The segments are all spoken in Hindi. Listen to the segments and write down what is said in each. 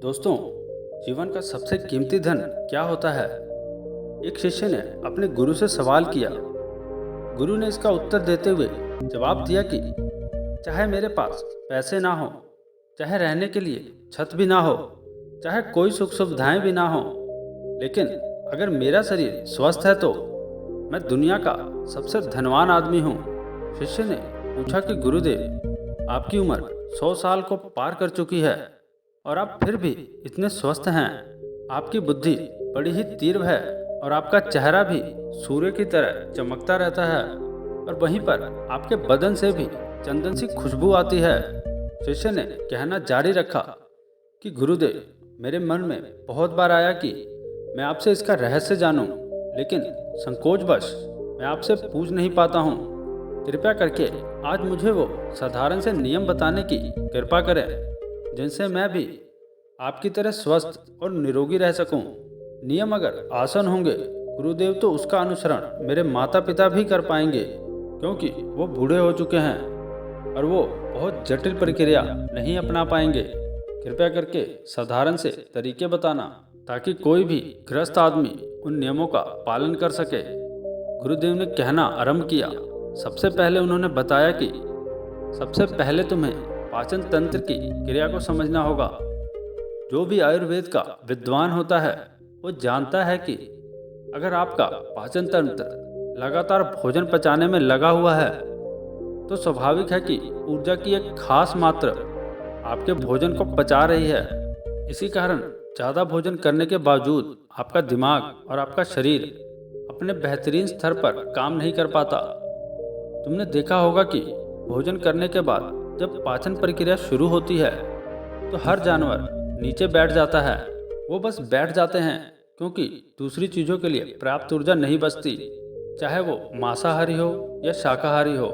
दोस्तों, जीवन का सबसे कीमती धन क्या होता है? एक शिष्य ने अपने गुरु से सवाल किया। गुरु ने इसका उत्तर देते हुए जवाब दिया कि चाहे मेरे पास पैसे ना हो, चाहे रहने के लिए छत भी ना हो, चाहे कोई सुख सुविधाएं भी ना हो, लेकिन अगर मेरा शरीर स्वस्थ है तो मैं दुनिया का सबसे धनवान आदमी हूँ। शिष्य ने पूछा कि गुरुदेव, आपकी उम्र 100 साल को पार कर चुकी है और आप फिर भी इतने स्वस्थ हैं। आपकी बुद्धि बड़ी ही तीव्र है और आपका चेहरा भी सूर्य की तरह चमकता रहता है और वहीं पर आपके बदन से भी चंदन सी खुशबू आती है। शिष्य ने कहना जारी रखा कि गुरुदेव, मेरे मन में बहुत बार आया कि मैं आपसे इसका रहस्य जानूं, लेकिन संकोचवश मैं आपसे पूछ नहीं पाता हूँ। कृपया करके आज मुझे वो साधारण से नियम बताने की कृपा करें जिनसे मैं भी आपकी तरह स्वस्थ और निरोगी रह सकूं। नियम अगर आसान होंगे गुरुदेव, तो उसका अनुसरण मेरे माता पिता भी कर पाएंगे, क्योंकि वो बूढ़े हो चुके हैं और वो बहुत जटिल प्रक्रिया नहीं अपना पाएंगे। कृपया करके साधारण से तरीके बताना ताकि कोई भी गृहस्थ आदमी उन नियमों का पालन कर सके। गुरुदेव ने कहना आरंभ किया। सबसे पहले उन्होंने बताया कि सबसे पहले तुम्हें पाचन तंत्र की क्रिया को समझना होगा। जो भी आयुर्वेद का विद्वान होता है वो जानता है कि अगर आपका पाचन तंत्र लगातार भोजन पचाने में लगा हुआ है तो स्वाभाविक है कि ऊर्जा की एक खास मात्रा आपके भोजन को पचा रही है। इसी कारण ज़्यादा भोजन करने के बावजूद आपका दिमाग और आपका शरीर अपने बेहतरीन स्तर पर काम नहीं कर पाता। तुमने देखा होगा कि भोजन करने के बाद जब पाचन प्रक्रिया शुरू होती है तो हर जानवर नीचे बैठ जाता है। वो बस बैठ जाते हैं क्योंकि दूसरी चीज़ों के लिए पर्याप्त ऊर्जा नहीं बचती, चाहे वो मांसाहारी हो या शाकाहारी हो।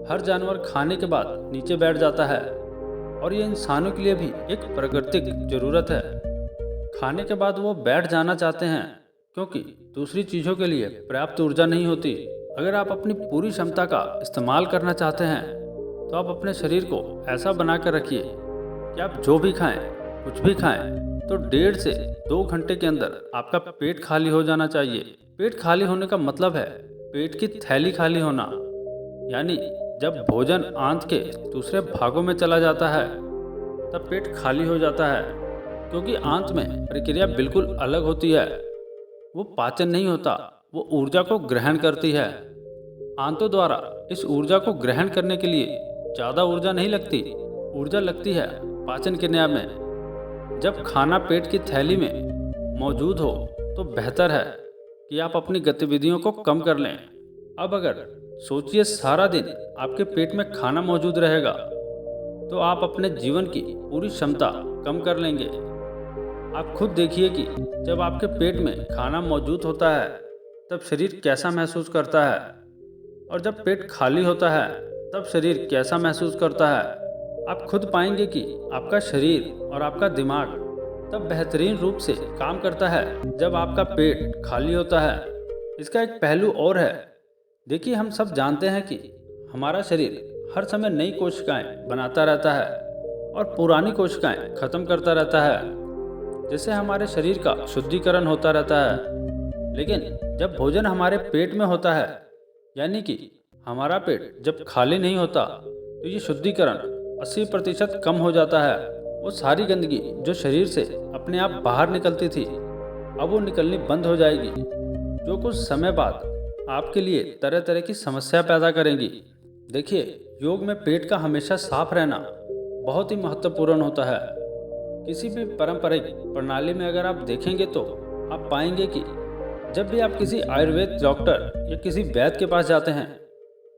हर जानवर खाने के बाद नीचे बैठ जाता है और ये इंसानों के लिए भी एक प्राकृतिक जरूरत है। खाने के बाद वो बैठ जाना चाहते हैं क्योंकि दूसरी चीज़ों के लिए पर्याप्त ऊर्जा नहीं होती। अगर आप अपनी पूरी क्षमता का इस्तेमाल करना चाहते हैं तो आप अपने शरीर को ऐसा बना कर रखिए कि आप जो भी खाएं, कुछ भी खाएं, तो 1.5 से 2 घंटे के अंदर आपका पेट खाली हो जाना चाहिए। पेट खाली होने का मतलब है पेट की थैली खाली होना, यानी जब भोजन आंत के दूसरे भागों में चला जाता है तब पेट खाली हो जाता है, क्योंकि आंत में प्रक्रिया बिल्कुल अलग होती है। वो पाचन नहीं होता, वो ऊर्जा को ग्रहण करती है। आंतों द्वारा इस ऊर्जा को ग्रहण करने के लिए ज़्यादा ऊर्जा नहीं लगती, ऊर्जा लगती है पाचन क्रिया में। जब खाना पेट की थैली में मौजूद हो तो बेहतर है कि आप अपनी गतिविधियों को कम कर लें। अब अगर सोचिए सारा दिन आपके पेट में खाना मौजूद रहेगा तो आप अपने जीवन की पूरी क्षमता कम कर लेंगे। आप खुद देखिए कि जब आपके पेट में खाना मौजूद होता है तब शरीर कैसा महसूस करता है, और जब पेट खाली होता है तब शरीर कैसा महसूस करता है। आप खुद पाएंगे कि आपका शरीर और आपका दिमाग तब बेहतरीन रूप से काम करता है जब आपका पेट खाली होता है। इसका एक पहलू और है। देखिए, हम सब जानते हैं कि हमारा शरीर हर समय नई कोशिकाएं बनाता रहता है और पुरानी कोशिकाएं खत्म करता रहता है, जिससे हमारे शरीर का शुद्धिकरण होता रहता है। लेकिन जब भोजन हमारे पेट में होता है, यानी कि हमारा पेट जब खाली नहीं होता, तो ये शुद्धिकरण 80% कम हो जाता है। वो सारी गंदगी जो शरीर से अपने आप बाहर निकलती थी, अब वो निकलनी बंद हो जाएगी, जो कुछ समय बाद आपके लिए तरह तरह की समस्या पैदा करेंगी। देखिए, योग में पेट का हमेशा साफ रहना बहुत ही महत्वपूर्ण होता है। किसी भी पारंपरिक प्रणाली में अगर आप देखेंगे तो आप पाएंगे कि जब भी आप किसी आयुर्वेद डॉक्टर या किसी वैद्य के पास जाते हैं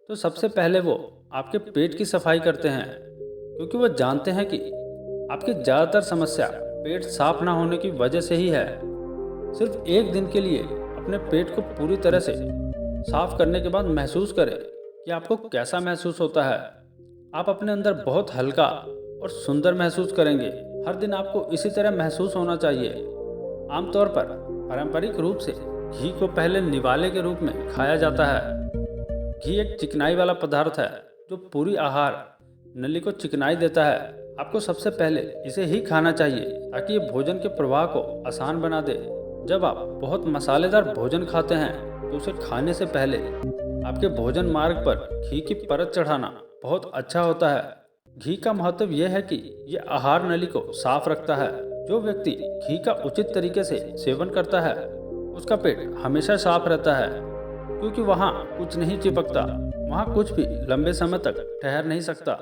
तो सबसे पहले वो आपके पेट की सफाई करते हैं, क्योंकि वो जानते हैं कि आपकी ज़्यादातर समस्या पेट साफ ना होने की वजह से ही है। सिर्फ एक दिन के लिए अपने पेट को पूरी तरह से साफ करने के बाद महसूस करें कि आपको कैसा महसूस होता है। आप अपने अंदर बहुत हल्का और सुंदर महसूस करेंगे। हर दिन आपको इसी तरह महसूस होना चाहिए। आमतौर पर पारंपरिक रूप से घी को पहले निवाले के रूप में खाया जाता है। घी एक चिकनाई वाला पदार्थ है जो पूरी आहार नली को चिकनाई देता है आपको सबसे पहले इसे ही खाना चाहिए ताकि ये भोजन के प्रवाह को आसान बना दे। जब आप बहुत मसालेदार भोजन खाते हैं तो उसे खाने से पहले आपके भोजन मार्ग पर घी की परत चढ़ाना बहुत अच्छा होता है। घी का महत्व यह है कि यह आहार नली को साफ रखता है। जो व्यक्ति घी का उचित तरीके से सेवन करता है उसका पेट हमेशा साफ रहता है, क्योंकि वहाँ कुछ नहीं चिपकता, वहाँ कुछ भी लंबे समय तक ठहर नहीं सकता।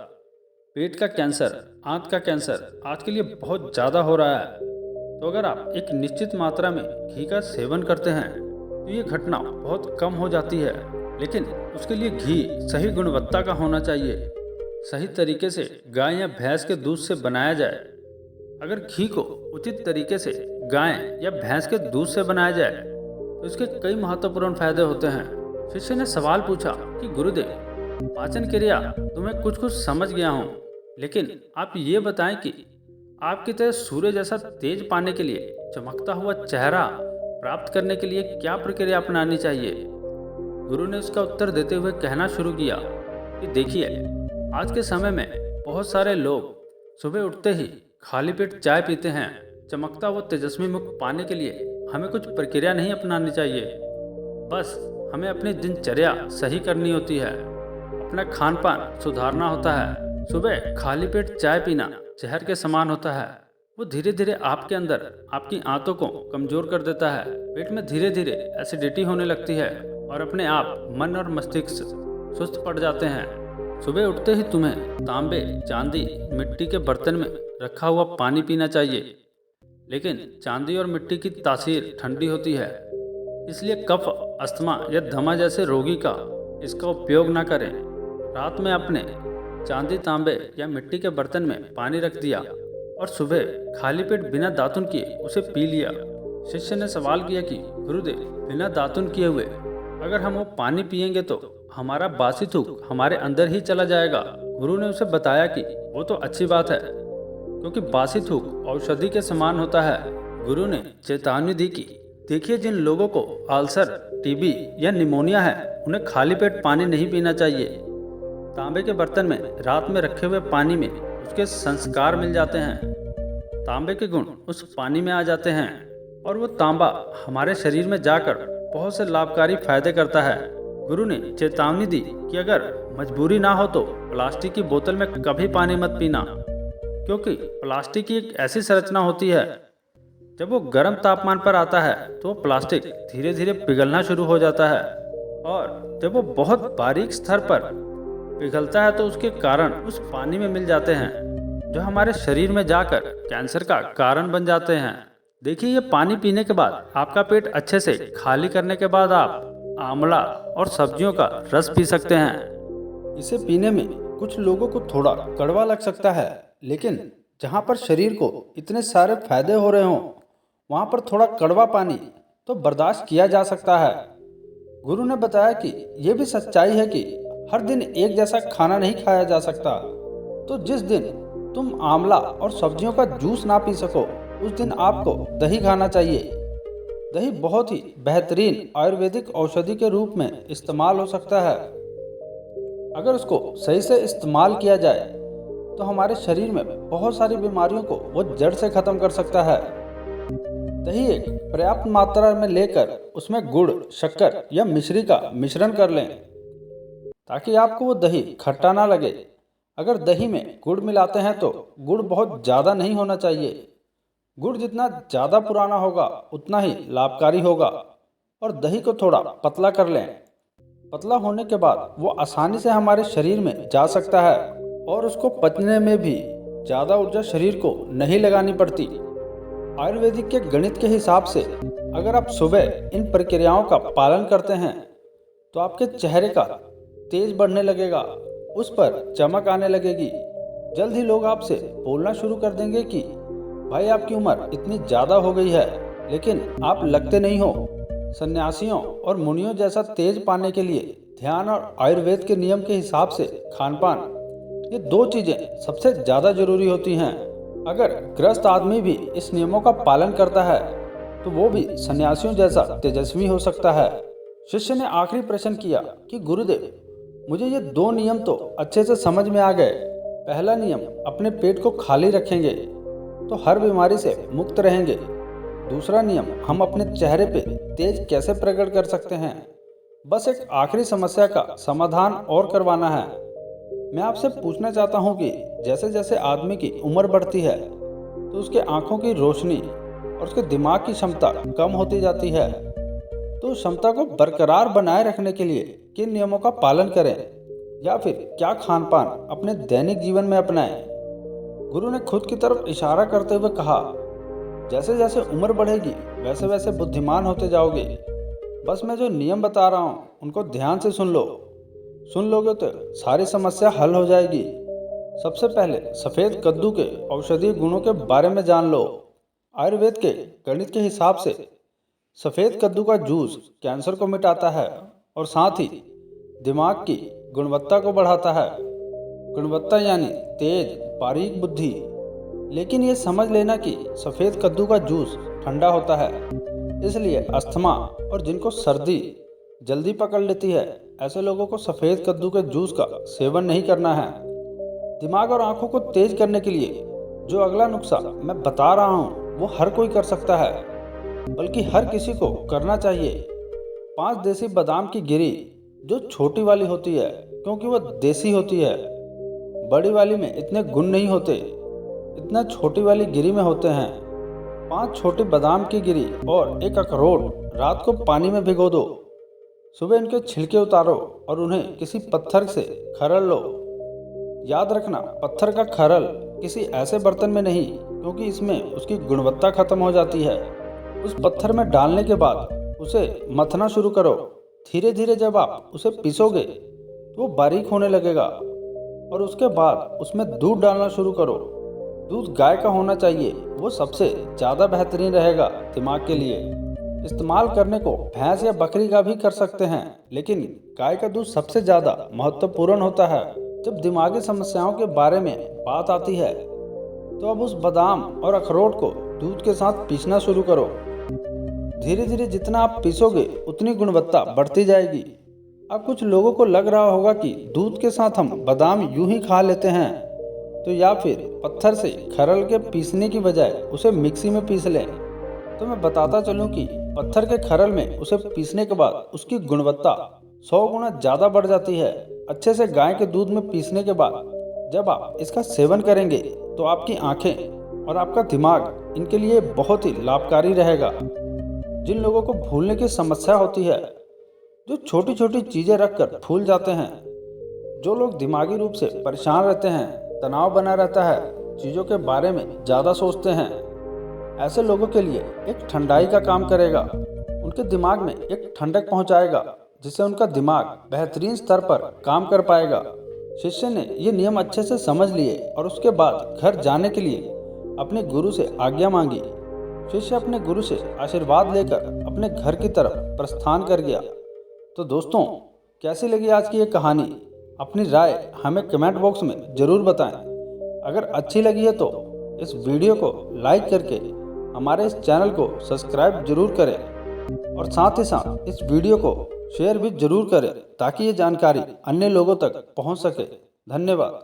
पेट का कैंसर, आंत का कैंसर आज के लिए बहुत ज़्यादा हो रहा है। तो अगर आप एक निश्चित मात्रा में घी का सेवन करते हैं तो ये घटना बहुत कम हो जाती है। लेकिन उसके लिए घी सही गुणवत्ता का होना चाहिए, सही तरीके से गाय या भैंस के दूध से बनाया जाए। अगर घी को उचित तरीके से गाय या भैंस के दूध से बनाया जाए तो इसके कई महत्वपूर्ण फायदे होते हैं। शिष्य ने सवाल पूछा कि गुरुदेव, पाचन क्रिया तो मैं कुछ कुछ समझ गया हूँ, लेकिन आप ये बताएं कि आपकी तरह सूर्य जैसा तेज पाने के लिए, चमकता हुआ चेहरा प्राप्त करने के लिए क्या प्रक्रिया अपनानी चाहिए। गुरु ने उसका उत्तर देते हुए कहना शुरू किया कि देखिए, आज के समय में बहुत सारे लोग सुबह उठते ही खाली पेट चाय पीते हैं। चमकता हुआ तेजस्वी मुख पाने के लिए हमें कुछ प्रक्रिया नहीं अपनानी चाहिए, बस हमें अपनी दिनचर्या सही करनी होती है, अपना खान पान सुधारना होता है। सुबह खाली पेट चाय पीना जहर के समान होता है। वो धीरे धीरे आपके अंदर आपकी आंतों को कमजोर कर देता है। पेट में धीरे धीरे एसिडिटी होने लगती है और अपने आप मन और मस्तिष्क सुस्त पड़ जाते हैं। सुबह उठते ही तुम्हें तांबे, चांदी, मिट्टी के बर्तन में रखा हुआ पानी पीना चाहिए, लेकिन चांदी और मिट्टी की तासीर ठंडी होती है, इसलिए कफ, अस्थमा या दमा जैसे रोगी का इसका उपयोग ना करें। रात में अपने चांदी, तांबे या मिट्टी के बर्तन में पानी रख दिया और सुबह खाली पेट बिना दातुन किए उसे पी लिया। शिष्य ने सवाल किया कि गुरुदेव, बिना दातुन किए हुए अगर हम वो पानी पिएंगे तो हमारा बासी थूक हमारे अंदर ही चला जाएगा। गुरु ने उसे बताया कि वो तो अच्छी बात है, क्योंकि बासी थूक औषधि के समान होता है। गुरु ने चेतावनी दी कि देखिए, जिन लोगों को अल्सर, टीबी या निमोनिया है उन्हें खाली पेट पानी नहीं पीना चाहिए। तांबे के बर्तन में रात में रखे हुए पानी में उसके संस्कार मिल जाते हैं। तांबे के गुण उस पानी में आ जाते हैं और वो तांबा हमारे शरीर में जाकर बहुत से लाभकारी फायदे करता है। गुरु ने चेतावनी दी कि अगर मजबूरी ना हो तो प्लास्टिक की बोतल में कभी पानी मत पीना, क्योंकि प्लास्टिक की एक ऐसी संरचना होती है, जब वो गर्म तापमान पर आता है तो वो प्लास्टिक धीरे धीरे पिघलना शुरू हो जाता है, और जब वो बहुत बारीक स्तर पर पिघलता है तो उसके कारण उस पानी में मिल जाते हैं, जो हमारे शरीर में जाकर कैंसर का कारण बन जाते हैं। देखिए, ये पानी पीने के बाद आपका पेट अच्छे से खाली करने के बाद आप आंवला और सब्जियों का रस पी सकते हैं। इसे पीने में कुछ लोगों को थोड़ा कड़वा लग सकता है, लेकिन जहाँ पर शरीर को इतने सारे फायदे हो रहे हों वहाँ पर थोड़ा कड़वा पानी तो बर्दाश्त किया जा सकता है। गुरु ने बताया कि यह भी सच्चाई है कि हर दिन एक जैसा खाना नहीं खाया जा सकता। तो जिस दिन तुम आंवला और सब्जियों का जूस ना पी सको उस दिन आपको दही खाना चाहिए। दही बहुत ही बेहतरीन आयुर्वेदिक औषधि के रूप में इस्तेमाल हो सकता है। अगर उसको सही से इस्तेमाल किया जाए तो हमारे शरीर में बहुत सारी बीमारियों को वो जड़ से खत्म कर सकता है। दही एक पर्याप्त मात्रा में लेकर उसमें गुड़, शक्कर या मिश्री का मिश्रण कर लें, ताकि आपको वो दही खट्टा ना लगे। अगर दही में गुड़ मिलाते हैं तो गुड़ बहुत ज़्यादा नहीं होना चाहिए। गुड़ जितना ज़्यादा पुराना होगा उतना ही लाभकारी होगा। और दही को थोड़ा पतला कर लें। पतला होने के बाद वो आसानी से हमारे शरीर में जा सकता है और उसको पचने में भी ज़्यादा ऊर्जा शरीर को नहीं लगानी पड़ती। आयुर्वेदिक के गणित के हिसाब से अगर आप सुबह इन प्रक्रियाओं का पालन करते हैं तो आपके चेहरे का तेज बढ़ने लगेगा, उस पर चमक आने लगेगी। जल्द ही लोग आपसे बोलना शुरू कर देंगे कि भाई, आपकी उम्र इतनी ज़्यादा हो गई है लेकिन आप लगते नहीं हो। सन्यासियों और मुनियों जैसा तेज पाने के लिए ध्यान और आयुर्वेद के नियम के हिसाब से खान पान, ये दो चीज़ें सबसे ज़्यादा जरूरी होती हैं। अगर ग्रस्त आदमी भी इस नियमों का पालन करता है तो वो भी सन्यासियों जैसा तेजस्वी हो सकता है। शिष्य ने आखिरी प्रश्न किया कि गुरुदेव, मुझे ये दो नियम तो अच्छे से समझ में आ गए, पहला नियम, अपने पेट को खाली रखेंगे तो हर बीमारी से मुक्त रहेंगे। दूसरा नियम, हम अपने चेहरे पे तेज कैसे प्रकट कर सकते हैं। बस एक आखिरी समस्या का समाधान और करवाना है। मैं आपसे पूछना चाहता हूँ कि जैसे जैसे आदमी की उम्र बढ़ती है तो उसके आँखों की रोशनी और उसके दिमाग की क्षमता कम होती जाती है। तो उस क्षमता को बरकरार बनाए रखने के लिए किन नियमों का पालन करें या फिर क्या खान पान अपने दैनिक जीवन में अपनाएं। गुरु ने खुद की तरफ इशारा करते हुए कहा, जैसे जैसे उम्र बढ़ेगी वैसे वैसे बुद्धिमान होते जाओगे। बस मैं जो नियम बता रहा हूँ उनको ध्यान से सुन लो। सुन लोगे तो सारी समस्या हल हो जाएगी। सबसे पहले सफ़ेद कद्दू के औषधीय गुणों के बारे में जान लो। आयुर्वेद के गणित के हिसाब से सफ़ेद कद्दू का जूस कैंसर को मिटाता है और साथ ही दिमाग की गुणवत्ता को बढ़ाता है। गुणवत्ता यानी तेज बारीक बुद्धि। लेकिन ये समझ लेना कि सफ़ेद कद्दू का जूस ठंडा होता है, इसलिए अस्थमा और जिनको सर्दी जल्दी पकड़ लेती है ऐसे लोगों को सफ़ेद कद्दू के जूस का सेवन नहीं करना है। दिमाग और आंखों को तेज करने के लिए जो अगला नुस्खा मैं बता रहा हूँ वो हर कोई कर सकता है, बल्कि हर किसी को करना चाहिए। 5 देसी बादाम की गिरी, जो छोटी वाली होती है क्योंकि वह देसी होती है। बड़ी वाली में इतने गुण नहीं होते, इतना छोटी वाली गिरी में होते हैं। 5 छोटी बादाम की गिरी और एक अखरोट रात को पानी में भिगो दो। सुबह इनके छिलके उतारो और उन्हें किसी पत्थर से खरल लो। याद रखना, पत्थर का खरल किसी ऐसे बर्तन में नहीं, क्योंकि इसमें उसकी गुणवत्ता खत्म हो जाती है। उस पत्थर में डालने के बाद उसे मथना शुरू करो। धीरे धीरे जब आप उसे पीसोगे तो वो बारीक होने लगेगा और उसके बाद उसमें दूध डालना शुरू करो। दूध गाय का होना चाहिए, वो सबसे ज़्यादा बेहतरीन रहेगा दिमाग के लिए। इस्तेमाल करने को भैंस या बकरी का भी कर सकते हैं, लेकिन गाय का दूध सबसे ज़्यादा महत्वपूर्ण होता है। जब दिमागी समस्याओं के बारे में बात आती है तो अब उस बादाम और अखरोट को दूध के साथ पीसना शुरू करो। धीरे धीरे जितना आप पीसोगे उतनी गुणवत्ता बढ़ती जाएगी। अब कुछ लोगों को लग रहा होगा कि दूध के साथ हम बादाम यूं ही खा लेते हैं, तो या फिर पत्थर से खरल के पीसने की बजाय उसे मिक्सी में पीस लें। तो मैं बताता चलूं कि पत्थर के खरल में उसे पीसने के बाद उसकी गुणवत्ता 100 गुना ज़्यादा बढ़ जाती है। अच्छे से गाय के दूध में पीसने के बाद जब आप इसका सेवन करेंगे तो आपकी आंखें और आपका दिमाग इनके लिए बहुत ही लाभकारी रहेगा। जिन लोगों को भूलने की समस्या होती है, जो छोटी छोटी चीज़ें रखकर भूल जाते हैं, जो लोग दिमागी रूप से परेशान रहते हैं, तनाव बना रहता है, चीज़ों के बारे में ज़्यादा सोचते हैं, ऐसे लोगों के लिए एक ठंडाई का काम करेगा। उनके दिमाग में एक ठंडक पहुंचाएगा, जिससे उनका दिमाग बेहतरीन स्तर पर काम कर पाएगा। शिष्य ने ये नियम अच्छे से समझ लिए और उसके बाद घर जाने के लिए अपने गुरु से आज्ञा मांगी। शिष्य अपने गुरु से आशीर्वाद लेकर अपने घर की तरफ प्रस्थान कर गया। तो दोस्तों, कैसी लगी आज की ये कहानी? अपनी राय हमें कमेंट बॉक्स में ज़रूर बताएं। अगर अच्छी लगी है तो इस वीडियो को लाइक करके हमारे इस चैनल को सब्सक्राइब जरूर करें और साथ ही साथ इस वीडियो को शेयर भी जरूर करें, ताकि ये जानकारी अन्य लोगों तक पहुंच सके। धन्यवाद।